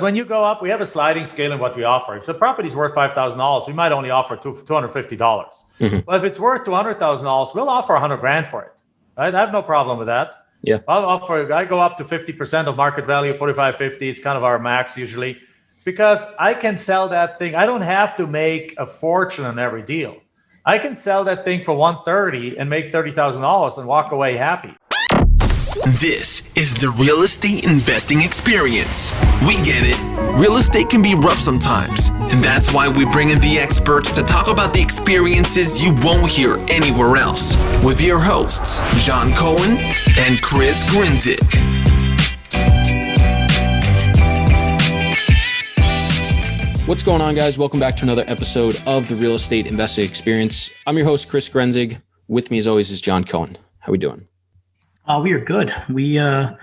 When you go up, we have a sliding scale in what we offer. If the property's worth $5,000, we might only offer $250. But if it's worth $200,000, we'll offer $100,000 for it. Right? I have no problem with that. Yeah. I go up to 50% of market value, 45, 50. It's kind of our max usually, because I can sell that thing. I don't have to make a fortune on every deal. I can sell that thing for $130 and make $30,000 and walk away happy. This is the real estate investing experience. We get it. Real estate can be rough sometimes, and that's why we bring in the experts to talk about the experiences you won't hear anywhere else with your hosts, John Cohen and Chris Grinzik. What's going on, guys? Welcome back to another episode of the Real Estate Investing Experience. I'm your host, Chris Grenzig. With me, as always, is John Cohen. How we doing? We are good. I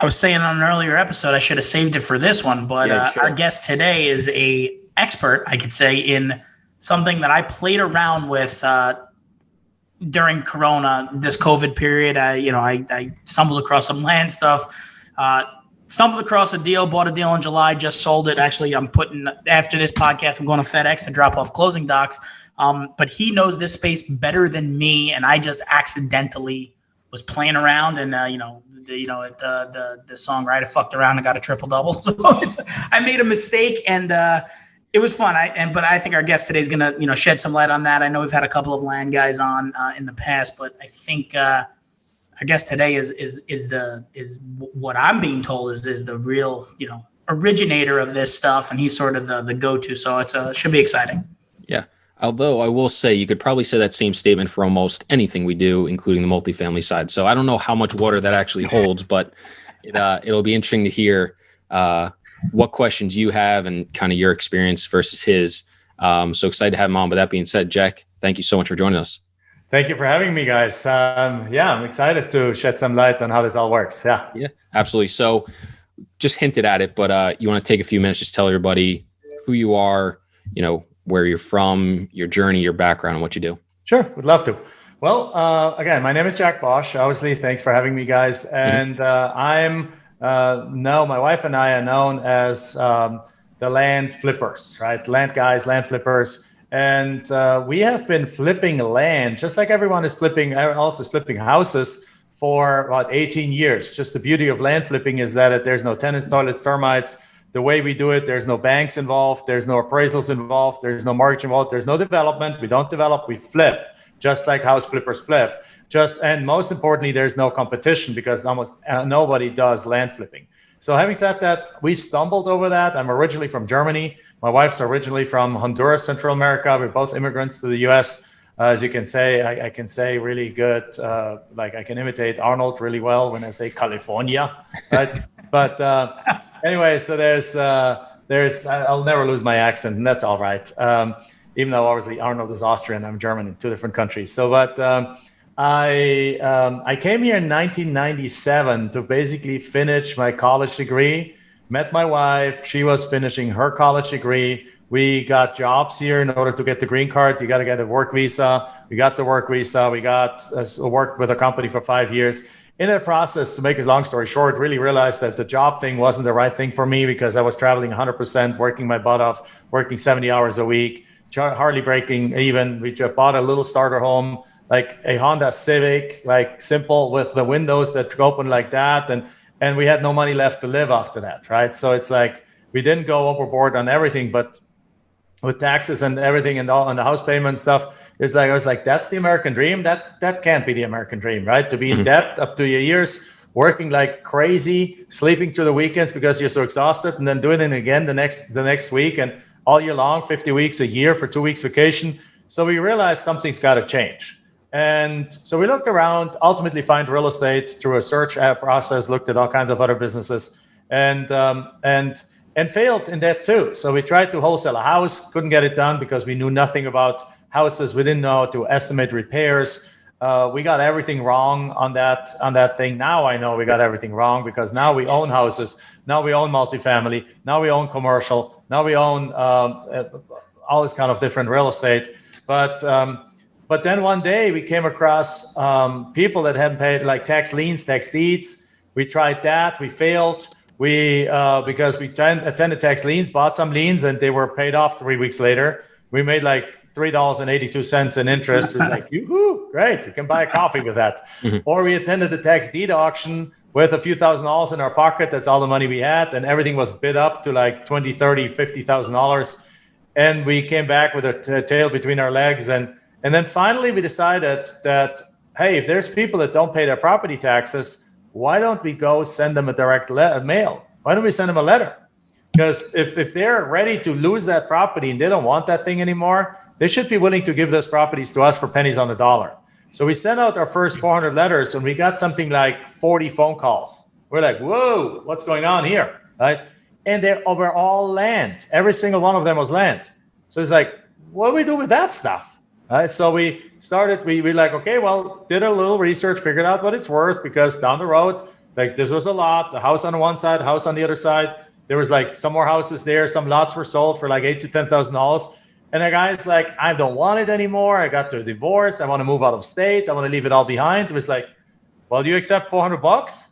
was saying on an earlier episode, I should have saved it for this one, but our guest today is a expert, I could say, in something that I played around with during Corona, this COVID period. I stumbled across some land stuff, stumbled across a deal, bought a deal in July, just sold it. Actually, after this podcast, I'm going to FedEx to drop off closing docs. But he knows this space better than me, and I just accidentally was playing around, and the song, right? I fucked around and got a triple double. So I made a mistake, and it was fun. But I think our guest today is gonna shed some light on that. I know we've had a couple of land guys on in the past, but I think our guest today is what I'm being told is the real originator of this stuff, and he's sort of the go-to. So it should be exciting. Yeah. Although I will say you could probably say that same statement for almost anything we do, including the multifamily side. So I don't know how much water that actually holds, but it'll be interesting to hear what questions you have and kind of your experience versus his. So excited to have him on. With that being said, Jack, thank you so much for joining us. Thank you for having me, guys. I'm excited to shed some light on how this all works. Yeah, absolutely. So just hinted at it, but you want to take a few minutes, just tell everybody who you are, where you're from, your journey, your background, and what you do. Sure, would love to. Well, again, my name is Jack Bosch. Obviously, thanks for having me, guys. And I'm now, my wife and I are known as the land flippers, right? Land guys, land flippers. And we have been flipping land, just like everyone is flipping, else is flipping houses for about 18 years. Just the beauty of land flipping is that there's no tenants, toilets, termites. The way we do it, there's no banks involved, there's no appraisals involved, there's no mortgage involved, there's no development. We don't develop, we flip, just like house flippers flip. And most importantly, there's no competition because almost nobody does land flipping. So having said that, we stumbled over that. I'm originally from Germany. My wife's originally from Honduras, Central America. We're both immigrants to the US. As you can say, I can say really good, I can imitate Arnold really well when I say California, right? But anyway, so there's I'll never lose my accent, and that's all right. Even though obviously Arnold is Austrian, I'm German in two different countries. So, but I came here in 1997 to basically finish my college degree. Met my wife; she was finishing her college degree. We got jobs here in order to get the green card. You got to get a work visa. We got the work visa. We worked with a company for 5 years. In the process, to make a long story short, really realized that the job thing wasn't the right thing for me because I was traveling 100%, working my butt off, working 70 hours a week, hardly breaking even. We just bought a little starter home, like a Honda Civic, like simple with the windows that open like that. And we had no money left to live after that, right? So it's like we didn't go overboard on everything, but with taxes and everything and all and the house payment stuff, I was like, that's the American dream. That can't be the American dream, right? To be in debt up to your ears, working like crazy, sleeping through the weekends because you're so exhausted, and then doing it again the next week and all year long, 50 weeks a year for 2 weeks vacation. So we realized something's got to change. And so we looked around, ultimately find real estate through a search process, looked at all kinds of other businesses, and failed in that too. So we tried to wholesale a house, couldn't get it done because we knew nothing about houses. We didn't know how to estimate repairs. We got everything wrong on that thing. Now I know we got everything wrong because now we own houses. Now we own multifamily. Now we own commercial. Now we own all this kind of different real estate. But then one day we came across people that hadn't paid like tax liens, tax deeds. We tried that. We failed. because we attended tax liens, bought some liens, and they were paid off 3 weeks later. We made like $3.82 in interest. It was like, yoo-hoo, great. You can buy a coffee with that. Or we attended the tax deed auction with a few $1,000s in our pocket. That's all the money we had. And everything was bid up to like $20, $30, $50,000. And we came back with a tail between our legs. And then finally we decided that, hey, if there's people that don't pay their property taxes, why don't we go send them a direct mail? Why don't we send them a letter? Because if they're ready to lose that property and they don't want that thing anymore, they should be willing to give those properties to us for pennies on the dollar. So we sent out our first 400 letters and we got something like 40 phone calls. We're like, whoa, what's going on here, right? And they were all land. Every single one of them was land. So it's like, what do we do with that stuff? Right? So we started, we like, okay, well, did a little research, figured out what it's worth, because down the road, like this was a lot, the house on one side, house on the other side. There was like some more houses there. Some lots were sold for like $8,000 to $10,000. And the guy's like, I don't want it anymore. I got the divorce. I want to move out of state. I want to leave it all behind. It was like, well, do you accept $400?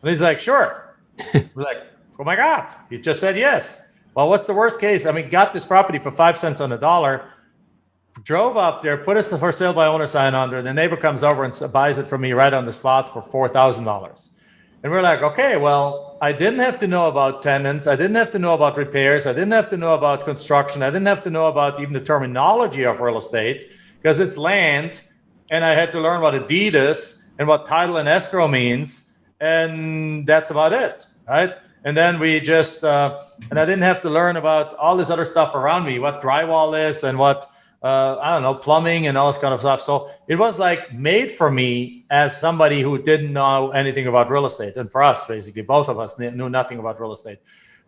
And he's like, sure. We're like, oh my God, he just said yes. Well, what's the worst case? I mean, got this property for 5 cents on the dollar, drove up there, put us for sale by owner sign under. The neighbor comes over and buys it from me right on the spot for $4,000. And we're like, okay, well, I didn't have to know about tenants. I didn't have to know about repairs. I didn't have to know about construction. I didn't have to know about even the terminology of real estate, because it's land. And I had to learn what a deed is and what title and escrow means. And that's about it, right? And then we just, and I didn't have to learn about all this other stuff around me, what drywall is and what, I don't know, plumbing and all this kind of stuff. So it was like made for me as somebody who didn't know anything about real estate. And for us, basically, both of us knew nothing about real estate.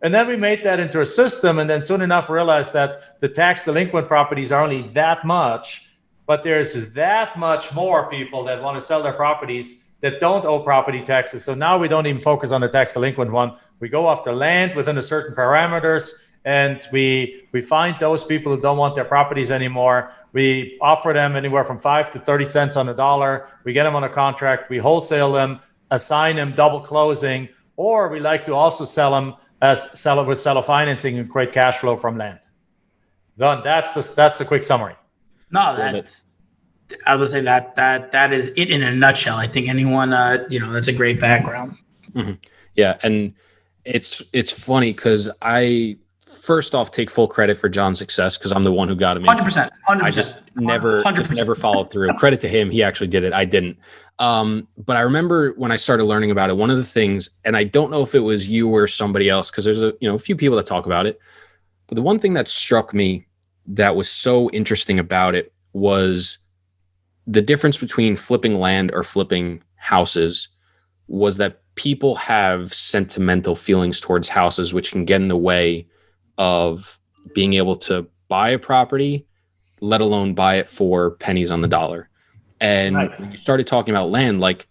And then we made that into a system. And then soon enough realized that the tax delinquent properties are only that much, but there's that much more people that want to sell their properties that don't owe property taxes. So now we don't even focus on the tax delinquent one. We go after land within a certain parameters. And we find those people who don't want their properties anymore. We offer them anywhere from 5 to 30 cents on the dollar. We get them on a contract. We wholesale them, assign them double closing, or we like to also sell them as seller with seller financing and create cash flow from land. Done. That's a quick summary. No, I would say that is it in a nutshell. I think anyone, that's a great background. Mm-hmm. Yeah, and it's funny because I first off take full credit for John's success because I'm the one who got him. 100%. I just never followed through. Credit to him. He actually did it. I didn't. But I remember when I started learning about it, one of the things, and I don't know if it was you or somebody else, because there's a few people that talk about it. But the one thing that struck me that was so interesting about it was the difference between flipping land or flipping houses was that people have sentimental feelings towards houses, which can get in the way of being able to buy a property, let alone buy it for pennies on the dollar. And right. When you started talking about land, like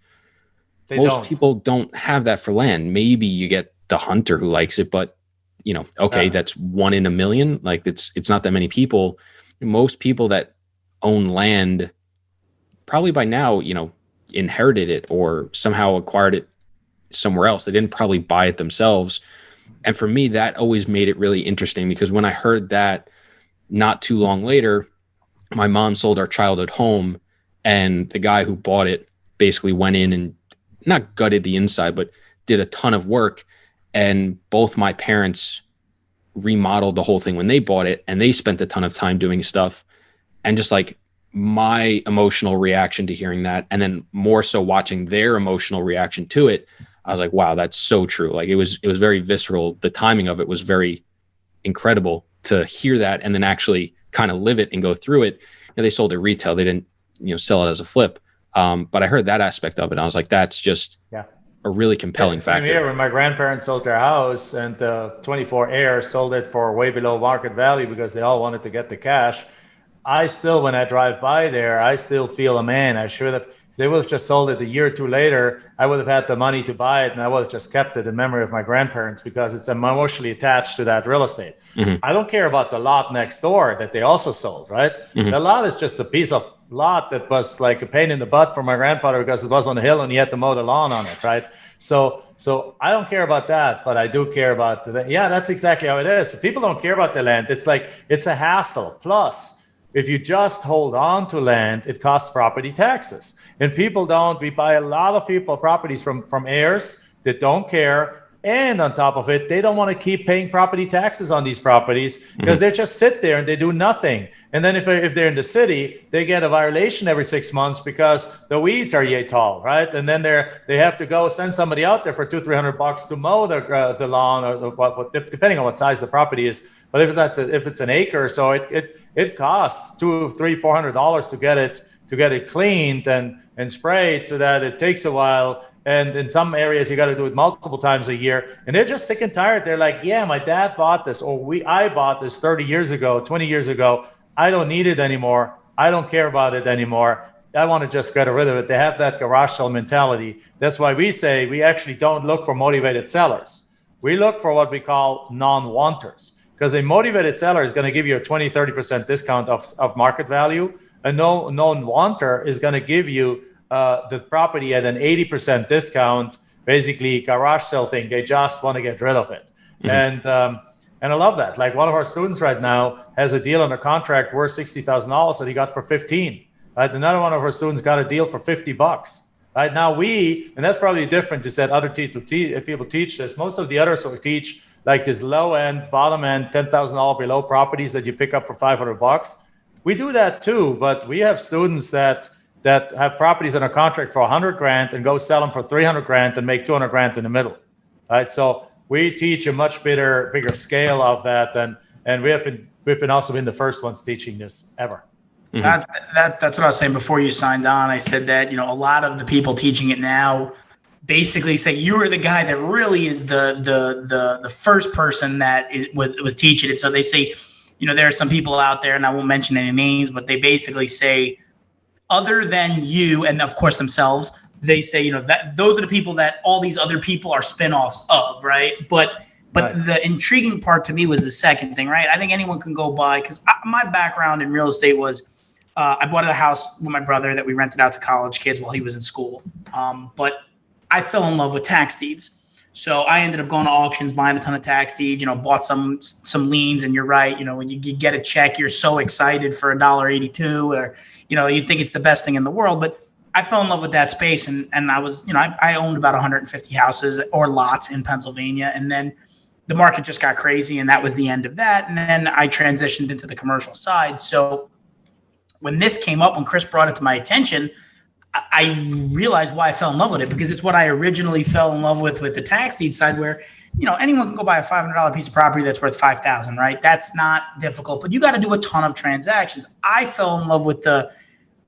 people don't have that for land. Maybe you get the hunter who likes it, but that's 1 in a million. Like it's not that many people. Most people that own land probably by now, inherited it or somehow acquired it somewhere else. They didn't probably buy it themselves. And for me, that always made it really interesting because when I heard that not too long later, my mom sold our childhood home and the guy who bought it basically went in and not gutted the inside, but did a ton of work. And both my parents remodeled the whole thing when they bought it and they spent a ton of time doing stuff. And just like my emotional reaction to hearing that, and then more so watching their emotional reaction to it, I was like, wow, that's so true. Like it was very visceral. The timing of it was very incredible to hear that and then actually kind of live it and go through it. They sold it retail. They didn't, sell it as a flip. But I heard that aspect of it. And I was like, that's just a really compelling factor. Here, when my grandparents sold their house and 24 heirs sold it for way below market value because they all wanted to get the cash. I still, when I drive by there, I still feel, man, I should have, if they would have just sold it a year or two later, I would have had the money to buy it and I would have just kept it in memory of my grandparents because it's emotionally attached to that real estate. Mm-hmm. I don't care about the lot next door that they also sold, right? Mm-hmm. The lot is just a piece of lot that was like a pain in the butt for my grandfather because it was on the hill and he had to mow the lawn on it, right? So So I don't care about that, but I do care about that's exactly how it is. So people don't care about the land. It's like, it's a hassle. Plus, if you just hold on to land, it costs property taxes. And people don't. We buy a lot of people properties from heirs that don't care. And on top of it, they don't want to keep paying property taxes on these properties because they just sit there and they do nothing. And then if they're in the city, they get a violation every 6 months because the weeds are yay tall, right? And then they have to go send somebody out there for $200-300 to mow the lawn, or depending on what size the property is. But if it's an acre or so, it costs $200-400 to get it cleaned and sprayed, so that it takes a while. And in some areas, you got to do it multiple times a year. And they're just sick and tired. They're like, yeah, my dad bought this, or I bought this 30 years ago, 20 years ago. I don't need it anymore. I don't care about it anymore. I want to just get rid of it. They have that garage sale mentality. That's why we say we actually don't look for motivated sellers. We look for what we call non-wanters, because a motivated seller is going to give you a 20-30% discount of market value. A non-wanter is going to give you the property at an 80% discount, basically garage sale thing. They just want to get rid of it. And I love that. Like, one of our students right now has a deal under contract worth $60,000 that he got for 15. Right? Another one of our students got a deal for $50. Right now and that's probably different, is that other people teach this. Most of the others will teach like this low end, bottom end, $10,000 below properties that you pick up for $500. We do that too, but we have students that have properties under contract for $100,000 and go sell them for $300,000 and make $200,000 in the middle, right? So we teach a much bigger scale of that, and we've been also been the first ones teaching this ever. That's what I was saying before you signed on. I said that, a lot of the people teaching it now basically say you are the guy that really is the first person that was teaching it. So they say, there are some people out there, and I won't mention any names, but they basically say, other than you and of course themselves, they say, that those are the people that all these other people are spinoffs of, right? But right. The intriguing part to me was the second thing, right? I think anyone can go by, because my background in real estate was, I bought a house with my brother that we rented out to college kids while he was in school. But I fell in love with tax deeds. So I ended up going to auctions, buying a ton of tax deeds, bought some liens. And you're right, when you get a check, you're so excited for $1.82, or, you think it's the best thing in the world. But I fell in love with that space. And I was, I owned about 150 houses or lots in Pennsylvania. And then the market just got crazy, and that was the end of that. And then I transitioned into the commercial side. So when this came up, when Chris brought it to my attention, I realized why I fell in love with it, because it's what I originally fell in love with the tax deed side, where, anyone can go buy a $500 piece of property that's worth $5,000, right? That's not difficult, but you got to do a ton of transactions. I fell in love with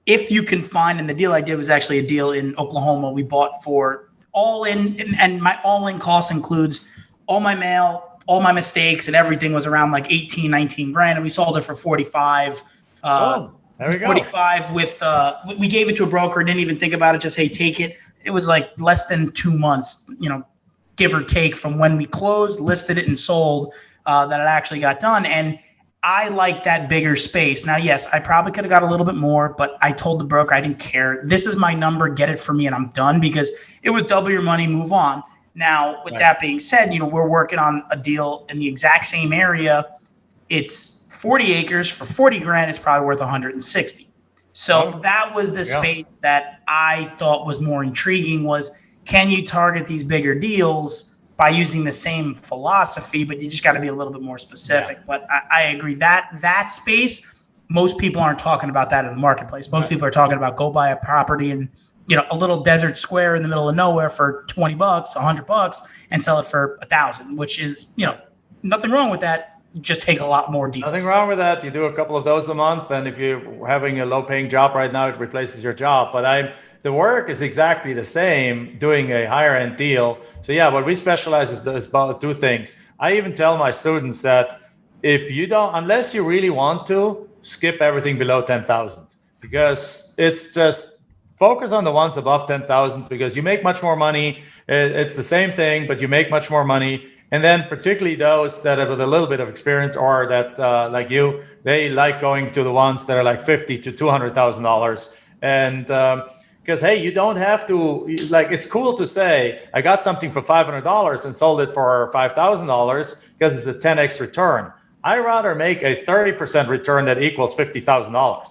if you can find, and the deal I did was actually a deal in Oklahoma. We bought for all in, and my all in cost includes all my mail, all my mistakes, and everything was around like 18, 19 grand. And we sold it for 45. There we go. 45 with, we gave it to a broker, didn't even think about it, just, hey, take it. It was like less than 2 months, give or take, from when we closed, listed it, and sold, that it actually got done. And I like that bigger space. Now, yes, I probably could have got a little bit more, but I told the broker I didn't care. This is my number, get it for me, and I'm done, because it was double your money, move on. Now, with that being said, we're working on a deal in the exact same area. It's 40 acres for 40 grand. It's probably worth 160. So that was the space that I thought was more intriguing, was, can you target these bigger deals by using the same philosophy, but you just got to be a little bit more specific. But I agree that space, most people aren't talking about that in the marketplace. Most people are talking about go buy a property in, a little desert square in the middle of nowhere for $20, $100, and sell it for $1,000, which is, nothing wrong with that. It just takes a lot more deals. Nothing wrong with that. You do a couple of those a month, and if you're having a low-paying job right now, it replaces your job. But the work is exactly the same doing a higher-end deal. So yeah, what we specialize is about two things. I even tell my students that if you don't, unless you really want to, skip everything below 10,000, because it's just focus on the ones above 10,000, because you make much more money. It's the same thing, but you make much more money. And then particularly those that have with a little bit of experience, or that like you, they like going to the ones that are like $50,000 to $200,000. And Because, hey, you don't have to, like, it's cool to say, I got something for $500 and sold it for $5,000 because it's a 10x return. I rather make a 30% return that equals $50,000,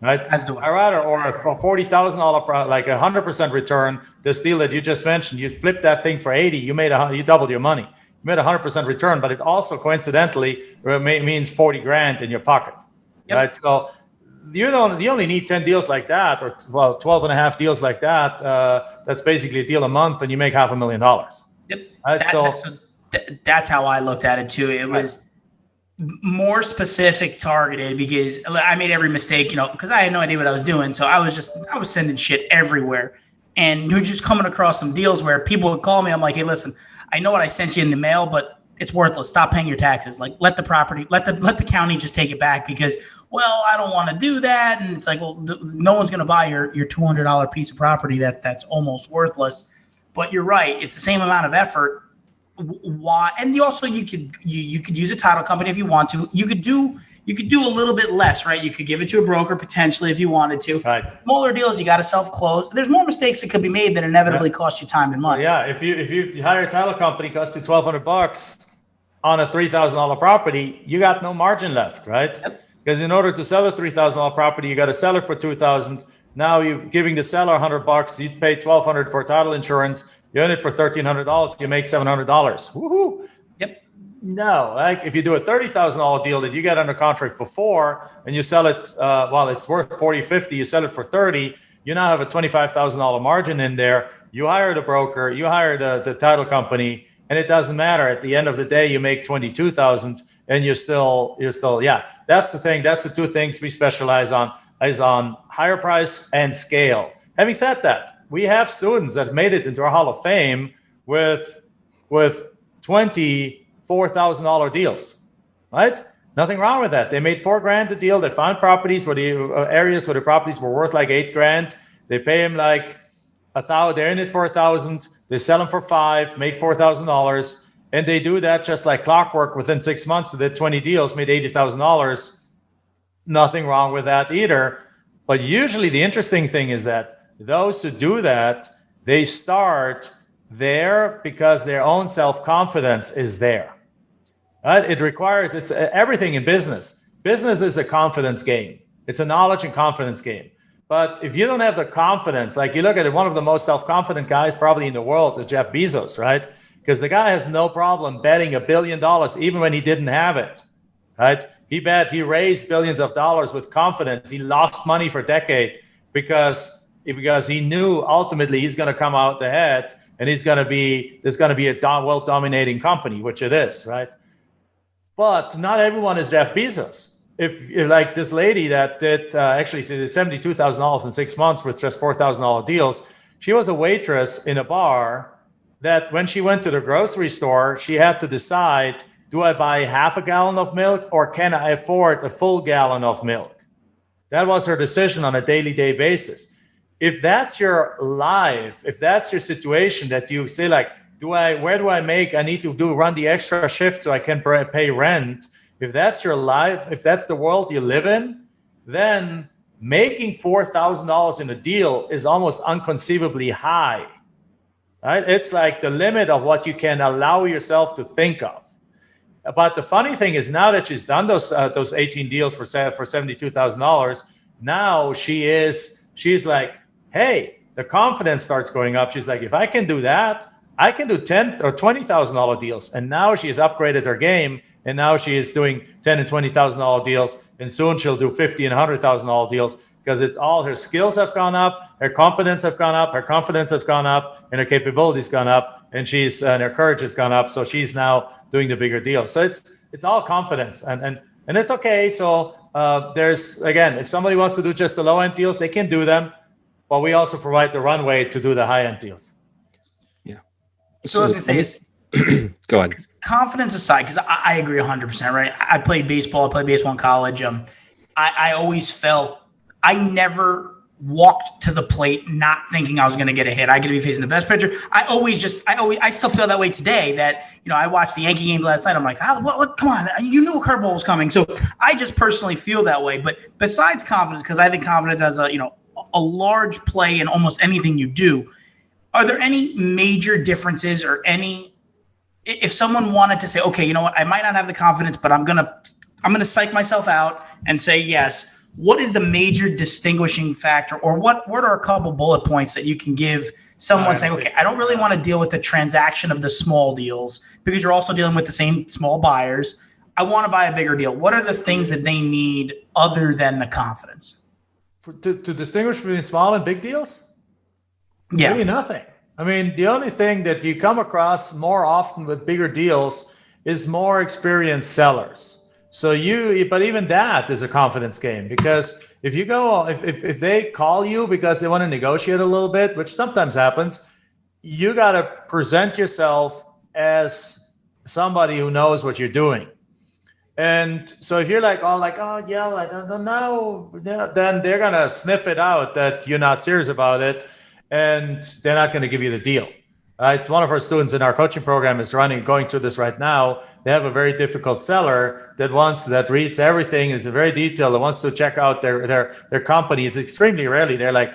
right? As do I. I rather, or a $40,000, like 100% return, this deal that you just mentioned, you flipped that thing for 80, you doubled your money. You made 100% return, but it also coincidentally means 40 grand in your pocket, right? So you only need 10 deals like that, or 12 and a half deals like that. That's basically a deal a month, and you make $500,000. Yep. Right? That's how I looked at it too. It was more specific, targeted, because I made every mistake, because I had no idea what I was doing. So I was sending shit everywhere, and you're just coming across some deals where people would call me. I'm like, hey, listen, I know what I sent you in the mail, but it's worthless. Stop paying your taxes. Like, let the county just take it back, because, well, I don't want to do that. And it's like, well, no one's going to buy your $200 piece of property that's almost worthless. But you're right. It's the same amount of effort. Why? And you could use a title company if you want to. You could do a little bit less, right? You could give it to a broker potentially if you wanted to. Right. Smaller deals, you got to self-close. There's more mistakes that could be made that inevitably cost you time and money. Yeah, if you hire a title company, costs you $1,200 on a $3,000 property, you got no margin left, right? Yep. Because in order to sell a $3,000 property, you got to sell it for $2,000. Now you're giving the seller $100. You pay $1,200 for title insurance. You own it for $1,300. You make $700. Woohoo! Yep. No, like if you do a $30,000 deal that you get under contract for $4,000 and you sell it, it's worth $40,000, $50,000. You sell it for $30,000. You now have a $25,000 margin in there. You hire the broker. You hire the title company, and it doesn't matter. At the end of the day, you make $22,000, and you're still. That's the thing. That's the two things we specialize on: is on higher price and scale. Having said that, we have students that made it into our Hall of Fame with $24,000 deals, right? Nothing wrong with that. They made $4,000 a deal. They found properties where the areas where the properties were worth like $8,000. They pay them like $1,000. They're in it for $1,000. They sell them for $5,000, make $4,000, and they do that just like clockwork. Within 6 months, they did 20 deals, made $80,000. Nothing wrong with that either. But usually, the interesting thing is that those who do that, they start there because their own self-confidence is there. Right? It's everything in business. Business is a confidence game. It's a knowledge and confidence game. But if you don't have the confidence, like you look at it, one of the most self-confident guys probably in the world is Jeff Bezos, right? Because the guy has no problem betting $1 billion even when he didn't have it, right? He raised billions of dollars with confidence. He lost money for a decade because he knew ultimately he's going to come out ahead, and there's going to be a world dominating company, which it is, right? But not everyone is Jeff Bezos. If you're like this lady that did $72,000 in 6 months with just $4,000 deals, she was a waitress in a bar that when she went to the grocery store, she had to decide, do I buy half a gallon of milk or can I afford a full gallon of milk? That was her decision on a daily basis. If that's your life, if that's your situation that you say like, where do I make? I need to run the extra shift so I can pay rent. If that's your life, if that's the world you live in, then making $4,000 in a deal is almost inconceivably high, right? It's like the limit of what you can allow yourself to think of. But the funny thing is, now that she's done those 18 deals for $72,000, now she's like, hey, the confidence starts going up. She's like, if I can do that, I can do $10,000 or $20,000 deals. And now she has upgraded her game, and now she is doing $10,000 and $20,000 deals, and soon she'll do $50,000 and $100,000 deals because it's all her skills have gone up, her competence have gone up, her confidence has gone up, and her capabilities gone up, and her courage has gone up. So she's now doing the bigger deals. So it's all confidence, and it's okay. So there's, again, if somebody wants to do just the low end deals, they can do them. But we also provide the runway to do the high-end deals. Yeah. So I was going to say is, go ahead. Confidence aside, because I agree 100%, right? I played baseball in college. I always felt I never walked to the plate not thinking I was going to get a hit. I could be facing the best pitcher. I still feel that way today that, I watched the Yankee game last night. I'm like, what, come on, you knew a curveball was coming. So I just personally feel that way. But besides confidence, because I think confidence has a large play in almost anything you do. Are there any major differences or if someone wanted to say, okay, you know what, I might not have the confidence, but I'm gonna psych myself out and say yes. What is the major distinguishing factor, or what are a couple bullet points that you can give someone saying, okay, I don't really want to deal with the transaction of the small deals because you're also dealing with the same small buyers. I want to buy a bigger deal. What are the things that they need other than the confidence? To distinguish between small and big deals? Yeah. Really nothing. I mean, the only thing that you come across more often with bigger deals is more experienced sellers. But even that is a confidence game, because if you go, if they call you because they want to negotiate a little bit, which sometimes happens, you got to present yourself as somebody who knows what you're doing. And so if you're like, oh yeah, I don't know, then they're going to sniff it out that you're not serious about it, and they're not going to give you the deal. It's one of our students in our coaching program is going through this right now. They have a very difficult seller that reads everything, is very detailed, that wants to check out their company. It's extremely rarely. They're like,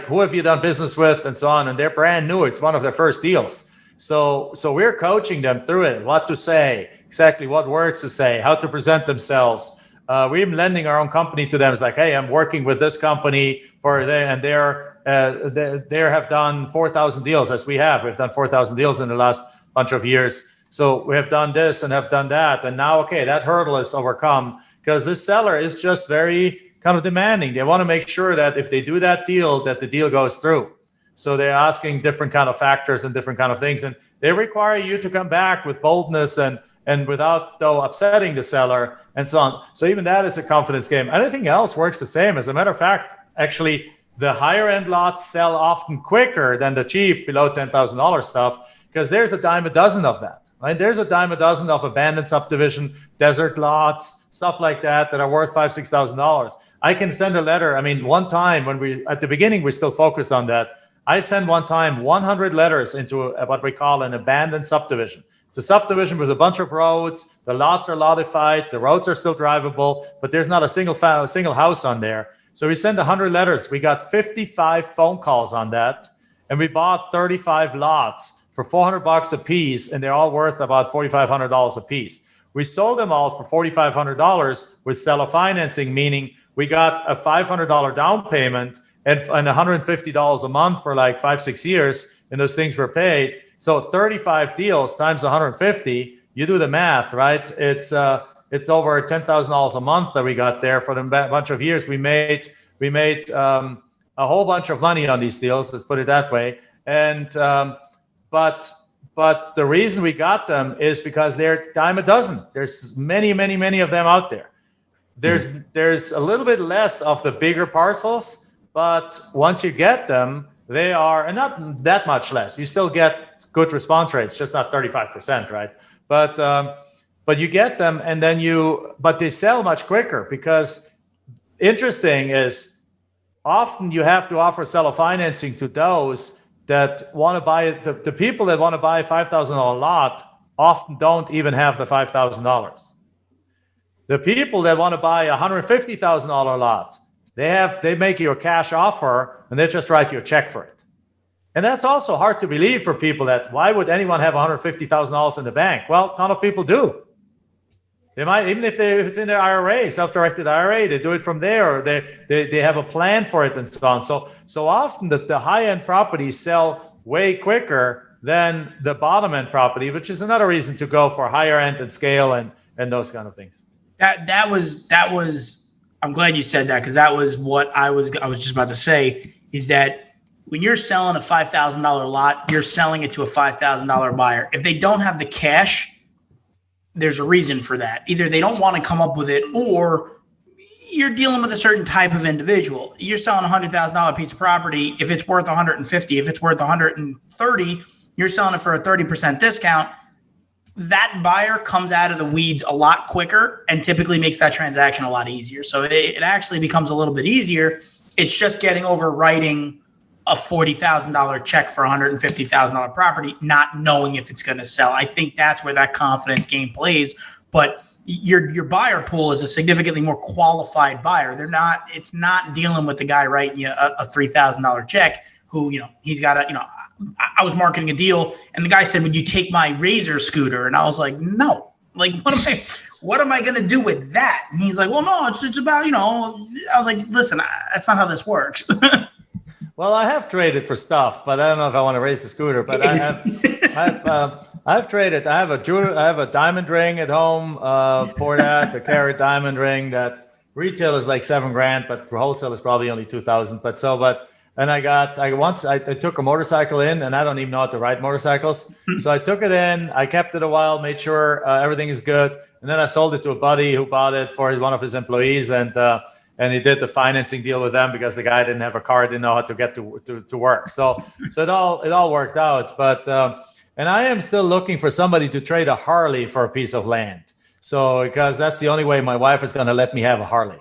who have you done business with, and so on. And they're brand new. It's one of their first deals. So we're coaching them through it, what to say, exactly what words to say, how to present themselves. We're even lending our own company to them. It's like, hey, I'm working with this company they have done 4,000 deals, as we have. We've done 4,000 deals in the last bunch of years. So we have done this and have done that. And now, okay, that hurdle is overcome, because this seller is just very kind of demanding. They want to make sure that if they do that deal, that the deal goes through. So they're asking different kind of factors and different kind of things. And they require you to come back with boldness and without, though, upsetting the seller and so on. So even that is a confidence game. Anything else works the same. As a matter of fact, actually, the higher end lots sell often quicker than the cheap below $10,000 stuff, because there's a dime a dozen of that. Right? There's a dime a dozen of abandoned subdivision, desert lots, stuff like that are worth $5,000, $6,000. I can send a letter. I mean, one time at the beginning, we still focused on that. I sent one time 100 letters into what we call an abandoned subdivision. It's a subdivision with a bunch of roads. The lots are lotified. The roads are still drivable, but there's not a single house on there. So we sent 100 letters. We got 55 phone calls on that, and we bought 35 lots for $400 a piece, and they're all worth about $4,500 a piece. We sold them all for $4,500 with seller financing, meaning we got a $500 down payment and $150 a month for like 5-6 years, and those things were paid. So 35 deals times 150, you do the math, right? It's over $10,000 a month that we got there for a bunch of years. We made a whole bunch of money on these deals. Let's put it that way. And but the reason we got them is because they're dime a dozen. There's many of them out there. There's a little bit less of the bigger parcels, but once you get them, they are, and not that much less. You still get good response rates, just not 35%, right? But you get them, and then but they sell much quicker, because interesting is often you have to offer seller financing to those that want to buy the people that want to buy a $5,000 lot often don't even have the $5,000. The people that want to buy a $150,000 lot, they make you a cash offer and they just write you a check for it. And that's also hard to believe for people, that why would anyone have $150,000 in the bank? Well, a ton of people do. They might, even if it's in their IRA, self-directed IRA, they do it from there, or they have a plan for it and so on. So often the high-end properties sell way quicker than the bottom-end property, which is another reason to go for higher end and scale and those kind of things. That was I'm glad you said that, because that was what I was just about to say, is that when you're selling a $5,000 lot, you're selling it to a $5,000 buyer. If they don't have the cash, there's a reason for that. Either they don't want to come up with it, or you're dealing with a certain type of individual. You're selling a $100,000 piece of property. If it's worth 150, if it's worth 130, you're selling it for a 30% discount. That buyer comes out of the weeds a lot quicker and typically makes that transaction a lot easier. So it actually becomes a little bit easier. It's just getting over writing a $40,000 check for a $150,000 property, not knowing if it's going to sell. I think that's where that confidence game plays. But your buyer pool is a significantly more qualified buyer. It's not dealing with the guy writing you a $3,000 check who, he's got I was marketing a deal and the guy said, would you take my Razor scooter? And I was like, no, like, what am I going to do with that? And he's like, well, no, it's about, I was like, listen, that's not how this works. Well, I have traded for stuff, but I don't know if I want to race the scooter. But I've traded. I have a diamond ring at home for that, the carat diamond ring that retail is like $7,000, but for wholesale is probably only $2,000. And I took a motorcycle in, and I don't even know how to ride motorcycles. So I took it in, I kept it a while, made sure everything is good, and then I sold it to a buddy who bought it for one of his employees, and he did the financing deal with them because the guy didn't have a car, didn't know how to get to work. So it all worked out. But and I am still looking for somebody to trade a Harley for a piece of land. So because that's the only way my wife is going to let me have a Harley.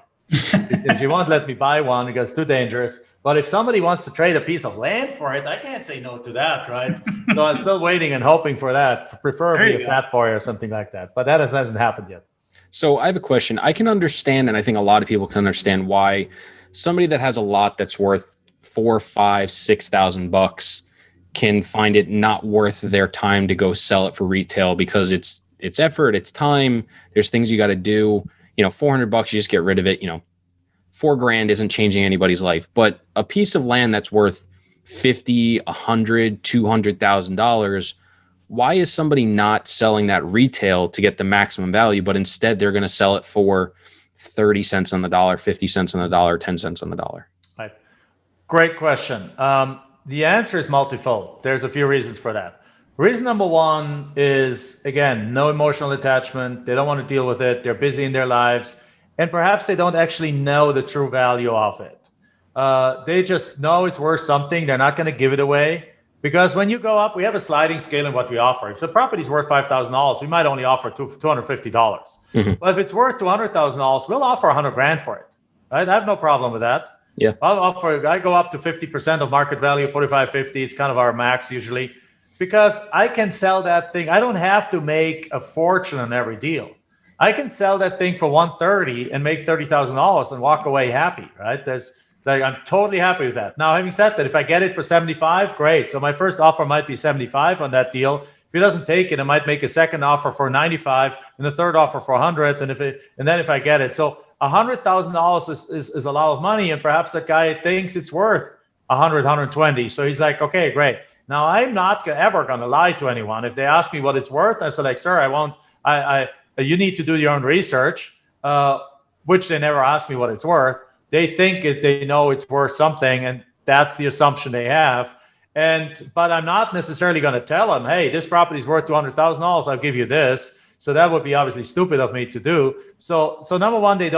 She won't let me buy one because it's too dangerous. But if somebody wants to trade a piece of land for it, I can't say no to that, right? So I'm still waiting and hoping for that, preferably a fat boy or something like that. But that hasn't happened yet. So I have a question. I can understand, and I think a lot of people can understand why somebody that has a lot that's worth $4,000, $5,000, $6,000 can find it not worth their time to go sell it for retail because it's effort, it's time. There's things you got to do. $400, you just get rid of it. $4,000 isn't changing anybody's life, but a piece of land that's worth $50,000, $100,000, $200,000. Why is somebody not selling that retail to get the maximum value, but instead they're going to sell it for 30 cents on the dollar, 50 cents on the dollar, 10 cents on the dollar? Right. Great question. The answer is multifold. There's a few reasons for that. Reason number one is, again, no emotional attachment. They don't want to deal with it. They're busy in their lives. And perhaps they don't actually know the true value of it. They just know it's worth something. They're not going to give it away. Because when you go up, we have a sliding scale in what we offer. If the property's worth $5,000, we might only offer $250. Mm-hmm. But if it's worth $200,000, we'll offer $100,000 for it. Right? I have no problem with that. Yeah. I go up to 50% of market value, 45, 50. It's kind of our max usually. Because I can sell that thing. I don't have to make a fortune on every deal. I can sell that thing for $130 and make $30,000 and walk away happy, right? I'm totally happy with that. Now, having said that, if I get it for 75, great. So my first offer might be 75 on that deal. If he doesn't take it, I might make a second offer for 95 and the third offer for 100. And then if I get it, so $100,000 is a lot of money, and perhaps that guy thinks it's worth 100, 120. So he's like, okay, great. Now I'm not ever going to lie to anyone. If they ask me what it's worth, I say like, sir, I won't. You need to do your own research, which they never ask me what it's worth. They think they know it's worth something, and that's the assumption they have. But I'm not necessarily going to tell them, hey, this property is worth $200,000. I'll give you this. So that would be obviously stupid of me to do. So number one, they're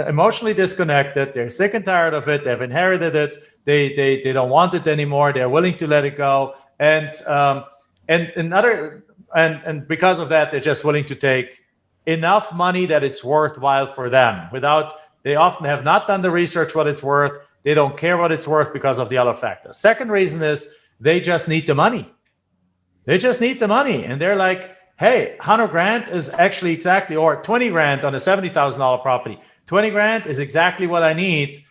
emotionally disconnected. They're sick and tired of it. They've inherited it. They don't want it anymore. They're willing to let it go. And because of that, they're just willing to take enough money that it's worthwhile for them. They often have not done the research what it's worth. They don't care what it's worth because of the other factors. Second reason is they just need the money. They just need the money. And they're like, hey, $100,000 is actually exactly, or $20,000 on a $70,000 property. $20,000 is exactly what I need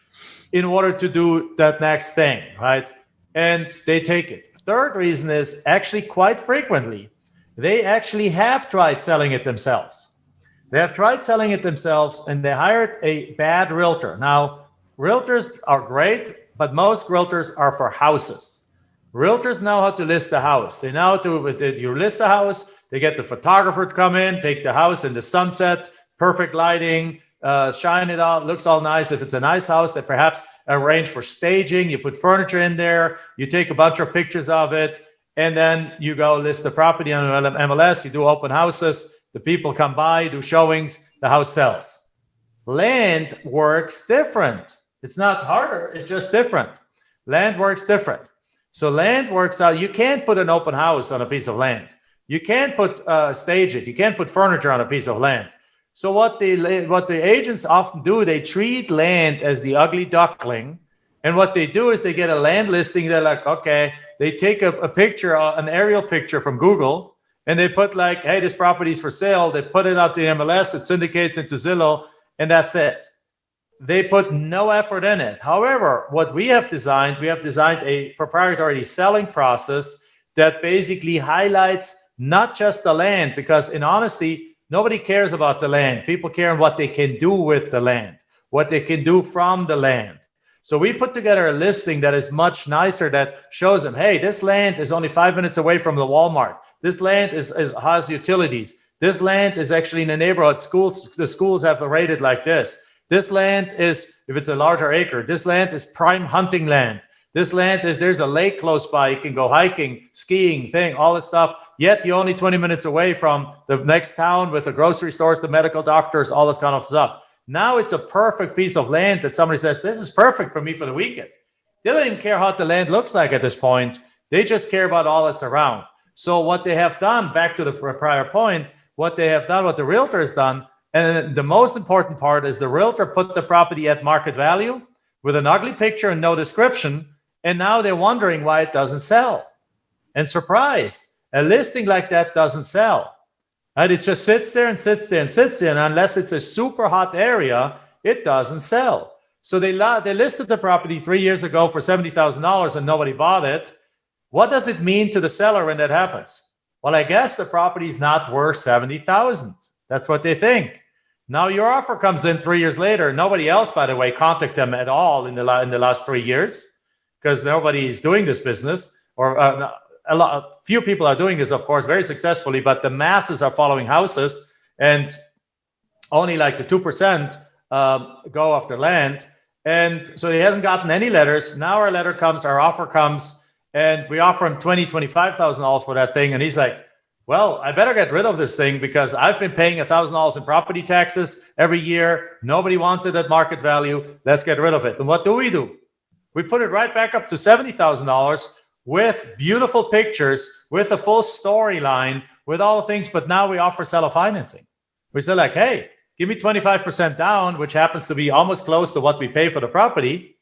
in order to do that next thing, right? And they take it. Third reason is actually quite frequently, they actually have tried selling it themselves. They have tried selling it themselves, and they hired a bad realtor. Now, realtors are great, but most realtors are for houses. Realtors know how to list the house. They know how to, you list the house, they get the photographer to come in, take the house in the sunset, perfect lighting, shine it out, looks all nice. If it's a nice house, they perhaps arrange for staging. You put furniture in there, you take a bunch of pictures of it, and then you go list the property on MLS, you do open houses, the people come by, do showings, the house sells. Land works different. It's not harder, it's just different. Land works different. So land works out, you can't put an open house on a piece of land. You can't stage it, you can't put furniture on a piece of land. So what the agents often do, they treat land as the ugly duckling. And what they do is they get a land listing, they're like, okay, they take a picture, an aerial picture from Google, and they put like, hey, this property is for sale. They put it out to the MLS, it syndicates into Zillow, and that's it. They put no effort in it. However, what we have designed a proprietary selling process that basically highlights not just the land, because in honesty, nobody cares about the land. People care what they can do with the land, what they can do from the land. So we put together a listing that is much nicer, that shows them, hey, this land is only 5 minutes away from the Walmart. This land has utilities. This land is actually in the neighborhood. The schools have rated like this. This land is, if it's a larger acre, this land is prime hunting land. This land is, there's a lake close by. You can go hiking, skiing, all this stuff. Yet you're only 20 minutes away from the next town with the grocery stores, the medical doctors, all this kind of stuff. Now it's a perfect piece of land that somebody says, this is perfect for me for the weekend. They don't even care how the land looks like at this point. They just care about all that's around. So what they have done, back to the prior point, what the realtor has done, and the most important part is the realtor put the property at market value with an ugly picture and no description. And now they're wondering why it doesn't sell. And surprise, a listing like that doesn't sell. And it just sits there and sits there and sits there. And unless it's a super hot area, it doesn't sell. So they listed the property 3 years ago for $70,000 and nobody bought it. What does it mean to the seller when that happens? Well, I guess the property is not worth $70,000. That's what they think. Now your offer comes in 3 years later. Nobody else, by the way, contacted them at all in the last 3 years, because nobody is doing this business, or few people are doing this, of course, very successfully, but the masses are following houses, and only like the 2% go after land. And so he hasn't gotten any letters. Now our offer comes, and we offer him $25,000 for that thing. And he's like, well, I better get rid of this thing because I've been paying $1,000 in property taxes every year. Nobody wants it at market value. Let's get rid of it. And what do? We put it right back up to $70,000 with beautiful pictures, with a full storyline, with all the things. But now we offer seller financing. We say like, hey, give me 25% down, which happens to be almost close to what we pay for the property.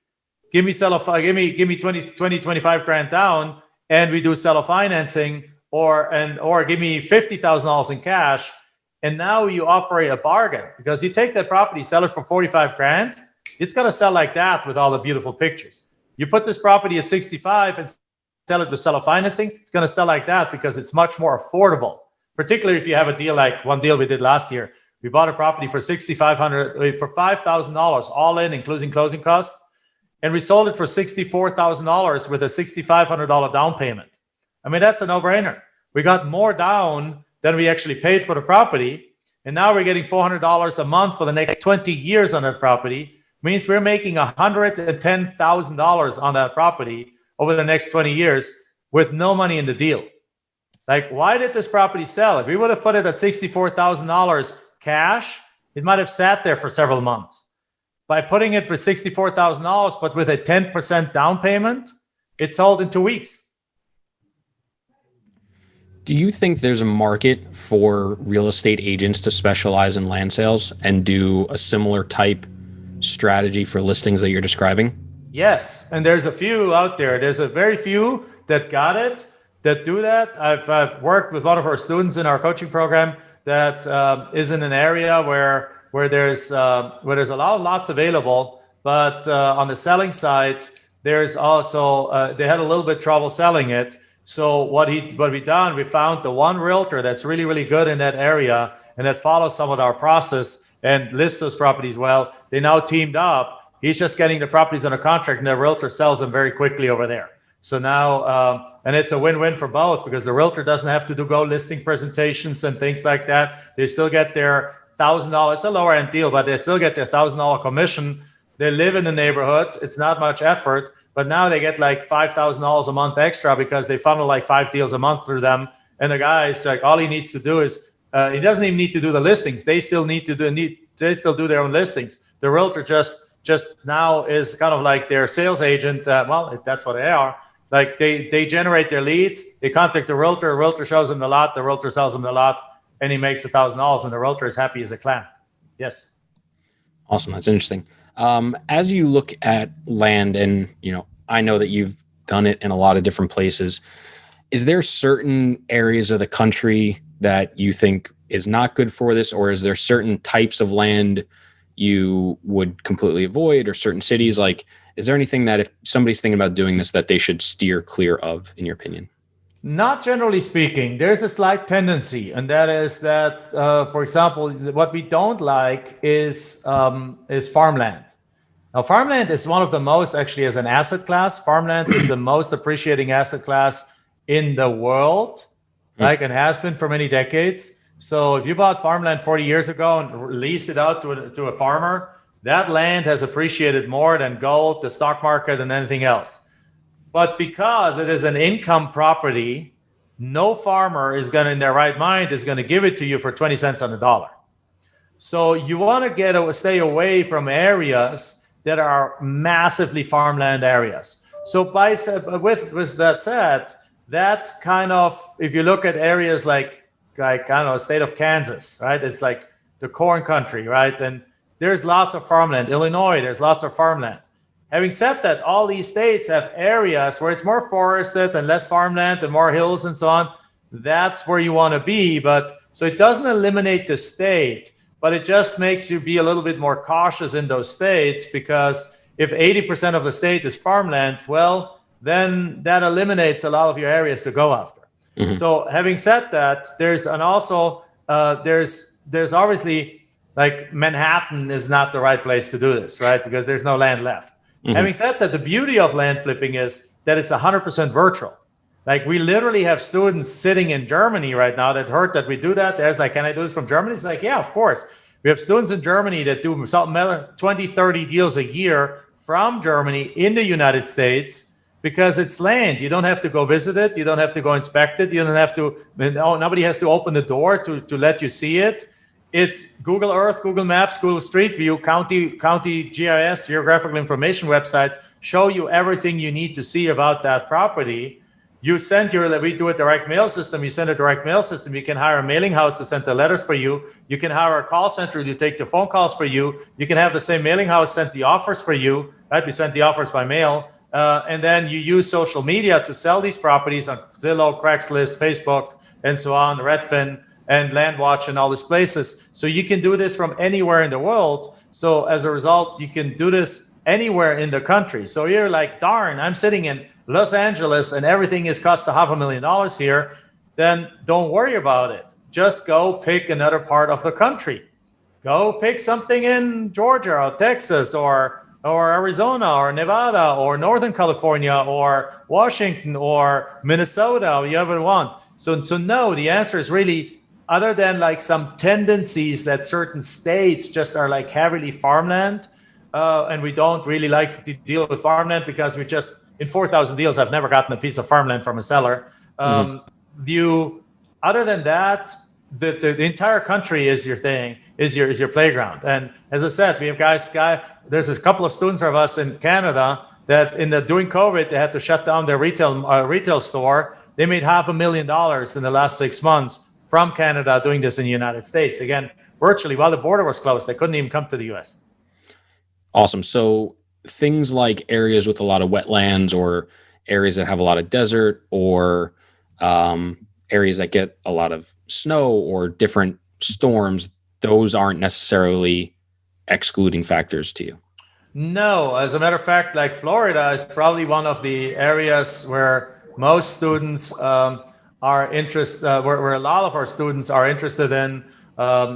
Give me 25 grand down, and we do seller financing, or give me $50,000 in cash. And now you offer a bargain, because you take that property, sell it for 45 grand. It's going to sell like that with all the beautiful pictures. You put this property at 65 and sell it with seller financing. It's going to sell like that because it's much more affordable, particularly if you have a deal like one deal we did last year. We bought a property for $5,000 all in, including closing costs. And we sold it for $64,000 with a $6,500 down payment. I mean, that's a no-brainer. We got more down than we actually paid for the property. And now we're getting $400 a month for the next 20 years on that property. Means we're making $110,000 on that property over the next 20 years with no money in the deal. Like, why did this property sell? If we would have put it at $64,000 cash, it might have sat there for several months. By putting it for $64,000, but with a 10% down payment, it sold in 2 weeks. Do you think there's a market for real estate agents to specialize in land sales and do a similar type strategy for listings that you're describing? Yes, and there's a few out there. There's a very few that got it, that do that. I've worked with one of our students in our coaching program that is in an area where there's a lots available, but on the selling side, there's also they had a little bit trouble selling it. So what we done, we found the one realtor that's really, really good in that area and that follows some of our process and lists those properties well. They now teamed up. He's just getting the properties under contract, and the realtor sells them very quickly over there. So now, and it's a win-win for both, because the realtor doesn't have to go listing presentations and things like that. They still get their $1,000. It's a lower end deal, but they still get their $1,000 commission. They live in the neighborhood. It's not much effort, but now they get like $5,000 a month extra because they funnel like 5 deals a month through them. And the guy's like, all he needs to do is, he doesn't even need to do the listings. They still do their own listings. The realtor just now is kind of like their sales agent. That's what they are. Like they generate their leads. They contact the realtor shows them the lot. The realtor sells them the lot, and he makes $1,000, and the realtor is happy as a clam. Yes. Awesome. That's interesting. As you look at land, and I know that you've done it in a lot of different places, Is there certain areas of the country that you think is not good for this, or is there certain types of land you would completely avoid, or certain cities? Like, is there anything that if somebody's thinking about doing this that they should steer clear of, in your opinion? Not generally speaking. There's a slight tendency, and that is that, for example, what we don't like is farmland. Now, farmland is one of the most, actually, as an asset class, farmland is the most appreciating asset class in the world, like, and has been for many decades. So if you bought farmland 40 years ago and leased it out to a farmer, that land has appreciated more than gold, the stock market, and anything else. But because it is an income property, no farmer is going to, in their right mind, is going to give it to you for 20 cents on the dollar. So you want to stay away from areas that are massively farmland areas. So with that said, that kind of, if you look at areas like I don't know, state of Kansas, right? It's like the corn country, right? And there's lots of farmland. Illinois, there's lots of farmland. Having said that, all these states have areas where it's more forested and less farmland and more hills and so on. That's where you want to be. But so it doesn't eliminate the state, but it just makes you be a little bit more cautious in those states, because if 80% of the state is farmland, well, then that eliminates a lot of your areas to go after. Mm-hmm. So having said that, there's obviously, like, Manhattan is not the right place to do this, right? Because there's no land left. Mm-hmm. Having said that, the beauty of land flipping is that it's 100% virtual. Like, we literally have students sitting in Germany right now that heard that we do that. There's like, can I do this from Germany? It's like, yeah, of course. We have students in Germany that do 20, 30 deals a year from Germany in the United States, because it's land. You don't have to go visit it. You don't have to go inspect it. You don't have to, nobody has to open the door to let you see it. It's Google Earth, Google Maps, Google Street View, county GIS, geographical information websites show you everything you need to see about that property. We do a direct mail system. You send a direct mail system. You can hire a mailing house to send the letters for you. You can hire a call center to take the phone calls for you. You can have the same mailing house send the offers for you, right? We send the offers by mail. And then you use social media to sell these properties on Zillow, Craigslist, Facebook, and so on, Redfin, and LandWatch, and all these places. So you can do this from anywhere in the world. So as a result, you can do this anywhere in the country. So you're like, darn, I'm sitting in Los Angeles and everything is cost $500,000 here. Then don't worry about it. Just go pick another part of the country. Go pick something in Georgia or Texas or Arizona or Nevada or Northern California or Washington or Minnesota, or you ever want. So no, the answer is really, other than like some tendencies that certain states just are like heavily farmland, and we don't really like to deal with farmland because we just, in 4,000 deals, I've never gotten a piece of farmland from a seller. Other than that, the entire country is your thing, is your playground. And as I said, we have there's a couple of students of us in Canada that during COVID, they had to shut down their retail store. They made $500,000 in the last 6 months from Canada doing this in the United States. Again, virtually, while the border was closed, they couldn't even come to the US. Awesome. So things like areas with a lot of wetlands, or areas that have a lot of desert, or areas that get a lot of snow or different storms, those aren't necessarily excluding factors to you. No, as a matter of fact, like Florida is probably one of the areas where most students are interested, where a lot of our students are interested in.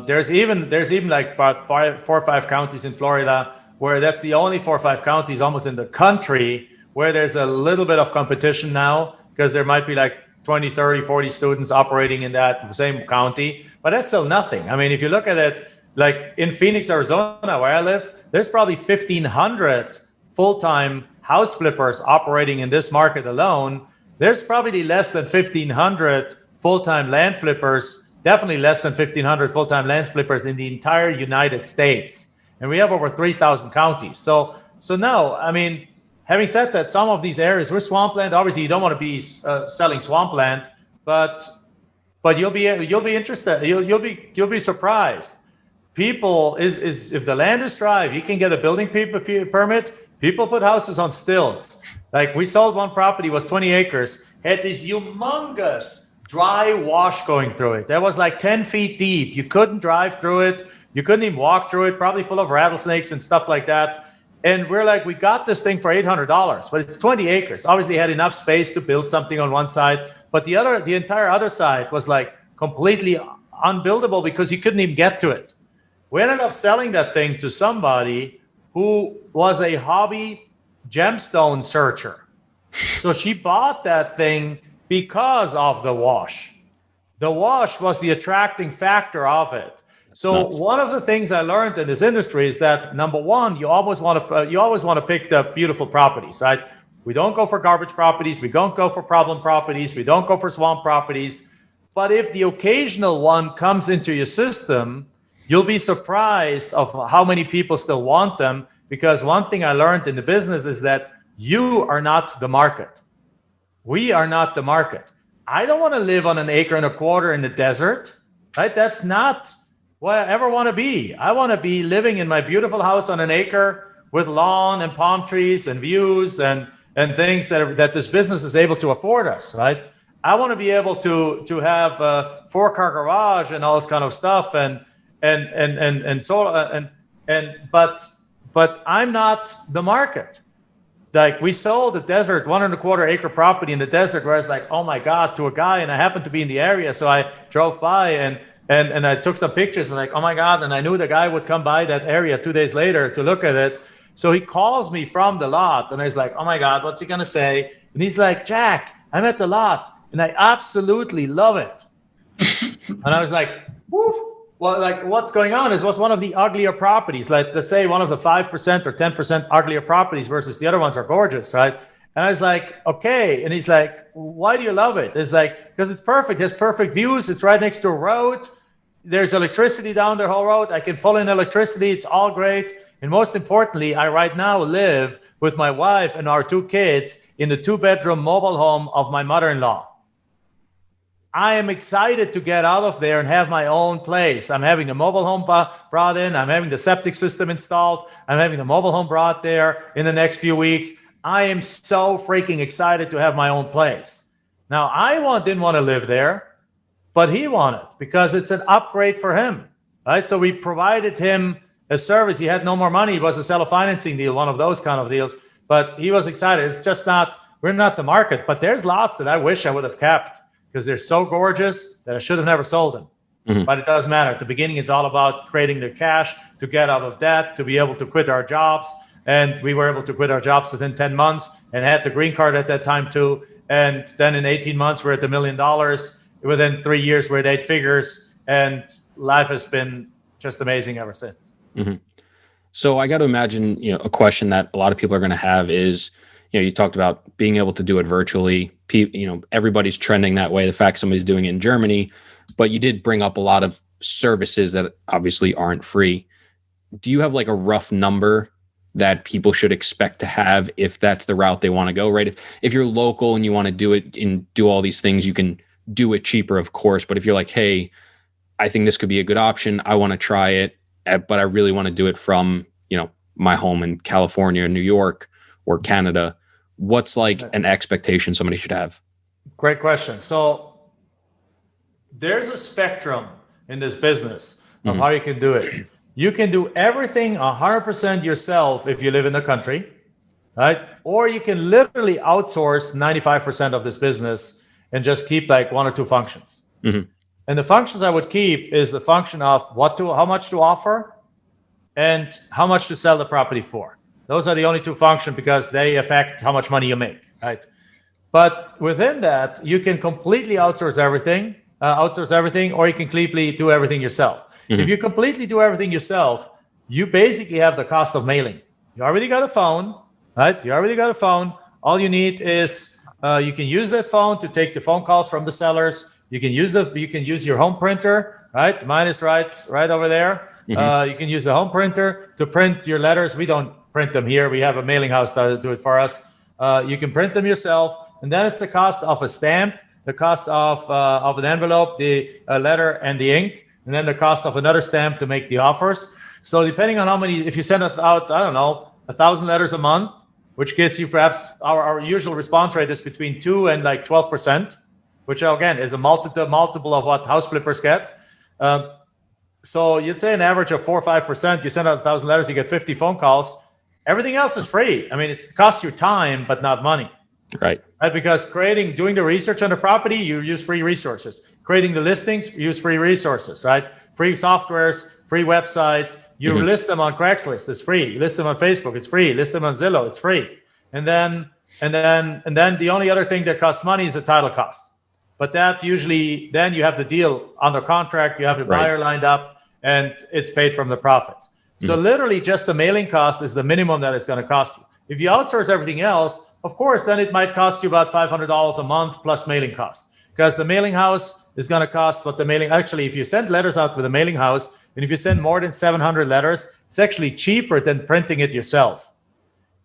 There's even like about 4 or 5 counties in Florida where that's the only 4 or 5 counties almost in the country where there's a little bit of competition now, because there might be like 20, 30, 40 students operating in that same county, but that's still nothing. I mean, if you look at it, like in Phoenix, Arizona, where I live, there's probably 1,500 full-time house flippers operating in this market alone. There's probably less than 1,500 full-time land flippers, definitely less than 1,500 full-time land flippers in the entire United States. And we have over 3,000 counties. So no, I mean, having said that, some of these areas with swampland, obviously you don't want to be selling swampland, but you'll be interested. You'll be surprised. People if the land is dry, if you can get a building permit, people put houses on stilts. Like, we sold one property, was 20 acres. had this humongous dry wash going through it. That was like 10 feet deep. You couldn't drive through it. You couldn't even walk through it, probably full of rattlesnakes and stuff like that. And we're like, we got this thing for $800, but it's 20 acres. Obviously had enough space to build something on one side, but the entire other side was like completely unbuildable because you couldn't even get to it. We ended up selling that thing to somebody who was a hobby gemstone searcher. So she bought that thing because of the wash. The wash was the attracting factor of it. So one of the things I learned in this industry is that, number one, you always want to pick the beautiful properties, right? We don't go for garbage properties. We don't go for problem properties. We don't go for swamp properties. But if the occasional one comes into your system, you'll be surprised of how many people still want them. Because one thing I learned in the business is that you are not the market. We are not the market. I don't want to live on 1.25 acres in the desert, right? That's not what I ever want to be. I want to be living in my beautiful house on 1 acre with lawn and palm trees and views and things that this business is able to afford us, right? I want to be able to have a 4-car garage and all this kind of stuff but I'm not the market. Like, we sold a desert 1.25 acre property in the desert where I was like, oh my God, to a guy, and I happened to be in the area, so I drove by and I took some pictures and like, oh my God, and I knew the guy would come by that area 2 days later to look at it. So he calls me from the lot and I was like, oh my God, what's he gonna say? And he's like, Jack, I'm at the lot and I absolutely love it. And I was like, woo. Well, like, what's going on? It was one of the uglier properties. Like, let's say one of the 5% or 10% uglier properties versus the other ones are gorgeous, right? And I was like, okay. And he's like, why do you love it? It's like, because it's perfect. It has perfect views. It's right next to a road. There's electricity down the whole road. I can pull in electricity. It's all great. And most importantly, I right now live with my wife and our 2 kids in the 2-bedroom mobile home of my mother-in-law. I am excited to get out of there and have my own place. I'm having the mobile home brought in. I'm having the septic system installed. I'm having the mobile home brought there in the next few weeks. I am so freaking excited to have my own place. Now, didn't want to live there, but he wanted, because it's an upgrade for him, right? So we provided him a service. He had no more money. It was a seller financing deal, one of those kind of deals, but he was excited. It's just we're not the market, but there's lots that I wish I would have kept, because they're so gorgeous that I should have never sold them. Mm-hmm. But it doesn't matter. At the beginning, it's all about creating the cash to get out of debt, to be able to quit our jobs. And we were able to quit our jobs within 10 months and had the green card at that time too. And then in 18 months, we're at $1 million. Within 3 years, we're at 8 figures. And life has been just amazing ever since. Mm-hmm. So I got to imagine, a question that a lot of people are going to have is, you talked about being able to do it virtually. Everybody's trending that way. The fact somebody's doing it in Germany, but you did bring up a lot of services that obviously aren't free. Do you have like a rough number that people should expect to have if that's the route they want to go, right? If you're local and you want to do it and do all these things, you can do it cheaper, of course. But if you're like, hey, I think this could be a good option, I want to try it, but I really want to do it from, my home in California, New York, or Canada, what's like an expectation somebody should have? Great question. So there's a spectrum in this business of how you can do it. You can do everything 100% yourself if you live in the country, right? Or you can literally outsource 95% of this business and just keep like 1 or 2 functions. Mm-hmm. And the functions I would keep is the function of how much to offer and how much to sell the property for. Those are the only 2 functions because they affect how much money you make, right? But within that, you can completely outsource everything, or you can completely do everything yourself. Mm-hmm. If you completely do everything yourself, you basically have the cost of mailing. You already got a phone, right? All you need is you can use that phone to take the phone calls from the sellers. You can use your home printer, right? Mine is right over there. Mm-hmm. You can use the home printer to print your letters. We don't print them here. We have a mailing house that do it for us. You can print them yourself, and then it's the cost of a stamp, the cost of an envelope, the letter, and the ink, and then the cost of another stamp to make the offers. So depending on how many, if you send out, 1,000 letters a month, which gives you perhaps our usual response rate is between 2 and like 12%, which again is a multiple of what house flippers get. So you'd say an average of 4 or 5%, you send out 1,000 letters, you get 50 phone calls. Everything else is free. I mean, it costs you time, but not money. Right. Because doing the research on the property, you use free resources. Creating the listings, you use free resources, right? Free softwares, free websites. You list them on Craigslist, it's free. You list them on Facebook, it's free. List them on Zillow, it's free. And then the only other thing that costs money is the title cost. But that usually, then you have the deal under contract, you have the buyer lined up, and it's paid from the profits. So literally just the mailing cost is the minimum that it's going to cost you. If you outsource everything else, of course, then it might cost you about $500 a month plus mailing costs, because the mailing house is going to cost what the mailing, actually, if you send letters out with a mailing house, and if you send more than 700 letters, it's actually cheaper than printing it yourself,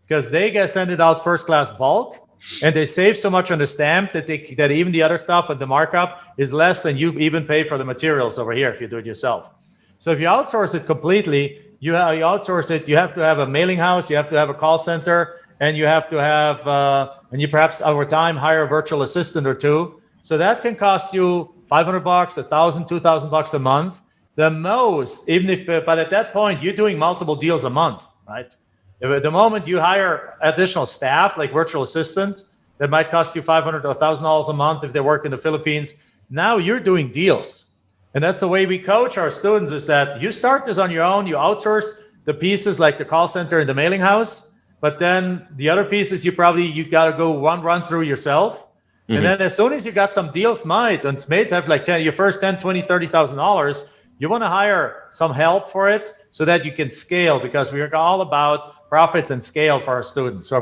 because they send it out first class bulk. And they save so much on the stamp that even the other stuff and the markup is less than you even pay for the materials over here if you do it yourself. So if you outsource it completely, you have to have a mailing house, you have to have a call center, and you have to have, and you perhaps over time hire a virtual assistant or two. So that can cost you $500, $1,000, $2,000 a month. The most, even if, but at that point you're doing multiple deals a month, right? At the moment you hire additional staff, like virtual assistants, that might cost you $500 or $1,000 a month if they work in the Philippines. Now you're doing deals. And that's the way we coach our students, is that you start this on your own, you outsource the pieces like the call center and the mailing house, but then the other pieces you got to go run through yourself. And then as soon as you got some deals made have like your first $10,000, $20,000, $30,000, you want to hire some help for it so that you can scale, because we're all about profits and scale for our students. So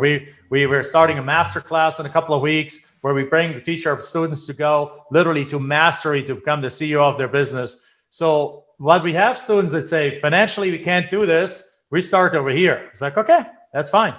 we're starting a master class in a couple of weeks where we teach our students to go literally to mastery to become the CEO of their business. So what we have students that say, financially, we can't do this. We start over here. It's like, okay, that's fine.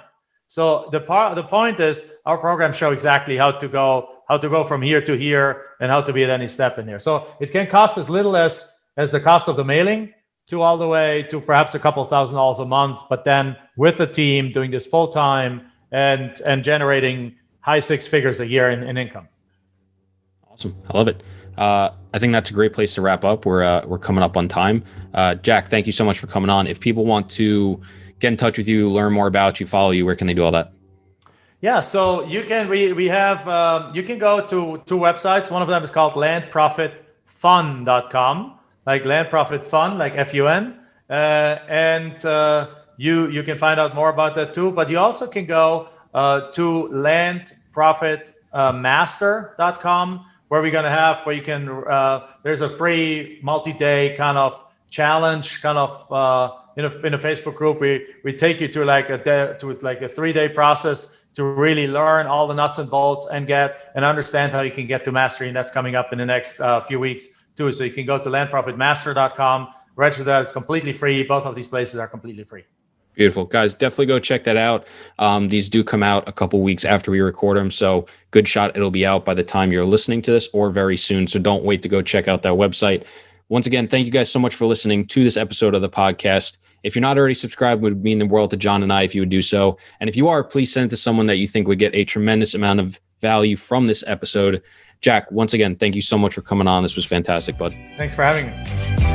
So the point is our programs show exactly how to go from here to here and how to be at any step in there. So it can cost as little as the cost of the mailing to all the way to perhaps a couple of $1,000s a month, but then with the team doing this full time and generating high six figures a year in income. Awesome. I love it. I think that's a great place to wrap up. We're coming up on time. Jack, thank you so much for coming on. If people want to get in touch with you, learn more about you, follow you, where can they do all that? Yeah, so you can we have you can go to two websites. One of them is called landprofitfun.com, like land profit fun, like FUN, and you can find out more about that too. But you also can go to landprofitmaster.com, where you can there's a free multi-day kind of challenge, kind of in a Facebook group. We take you to like a 3-day process to really learn all the nuts and bolts and understand how you can get to mastery. And that's coming up in the next few weeks too. So you can go to landprofitmaster.com, register that. It's completely free. Both of these places are completely free. Beautiful. Guys, definitely go check that out. These do come out a couple weeks after we record them. So good shot it'll be out by the time you're listening to this or very soon. So don't wait to go check out that website. Once again, thank you guys so much for listening to this episode of the podcast. If you're not already subscribed, it would mean the world to John and I if you would do so. And if you are, please send it to someone that you think would get a tremendous amount of value from this episode. Jack, once again, thank you so much for coming on. This was fantastic, bud. Thanks for having me.